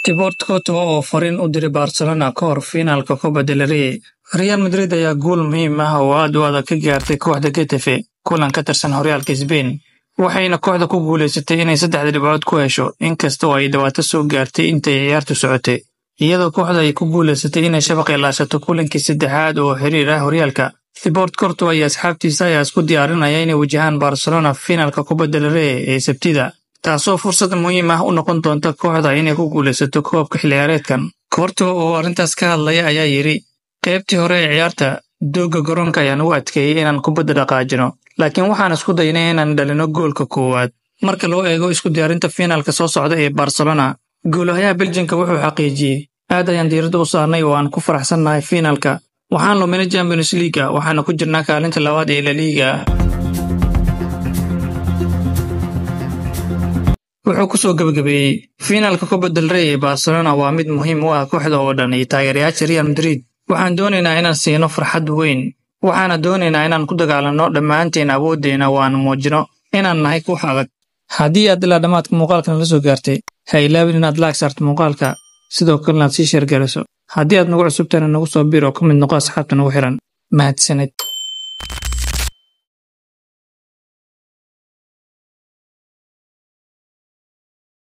Thibaut Courtois oo fariin u diray Barcelona ka hor finaalka Copa del Rey. Real Madrid ayaa guul muhiim ah oo aad u adag ka gaartay kooxda Getafe kulan ka tirsan horyaalka Spain. Waxayna kooxda ku guuleysatay inay 3 dhibcood ku hesho inkastoo ay dhawaato soo gaartay intay ciyaartu socotay. Iyadoo kooxda ay ku guuleysatay inay shabaq ilaashato kulankii saddexaad oo xiriir ah horyaalka. Thibaut Courtois iyo asxaabtiisa ayaa isku diyaarinaya inay wajahaan Barcelona finaalka Copa del Rey ee Sabtida. taasoo fursad muhiim ah u noqon doonta kooxda inay ku guuleysato koobka xilciyaareedkan. Courtois oo arrintaas ka hadlaya ayaa yiri, qaybtii hore ee ciyaarta dooga garoonka ayaan u adkeeyay inaan kubadda dhaqaajino, laakiin waxaan isku daynay inaan dhalino goolka koowaad. Marka loo eego isku diyaarinta finaalka soo socda ee Barcelona, goolahayaha Belgiumka wuxuu xaqiijiyay, aad ayaan diiradda u saarnay oo aan ku faraxsanahay finaalka. Waxaan luminay Champions League, waxaana ku jirnaa kaalinta labaad ee La Liga. wuxuu ku soo gabagabeeyay finaalka Copa del Rey ee Barcelona waa mid muhiim u ah kooxda oo dhan iyo taageerayaasha Real Madrid. Waxaan doonaynaa inaan siino farxad weyn. Waxaana doonaynaa inaan ku dagaalano dhammaanteen awooddeena oo aan muujino inaan nahay koox adag. Haddii aad ilaa dhamaadka muuqaalkan la soo gaartay, ha ilaawin inaad like saarto muuqaalka, sidoo kalena aad sii share garayso. Haddii aad nagu cusubtana nagu soo biiro oo ka mid noqo asxaabta nagu xiran. mahadsanid.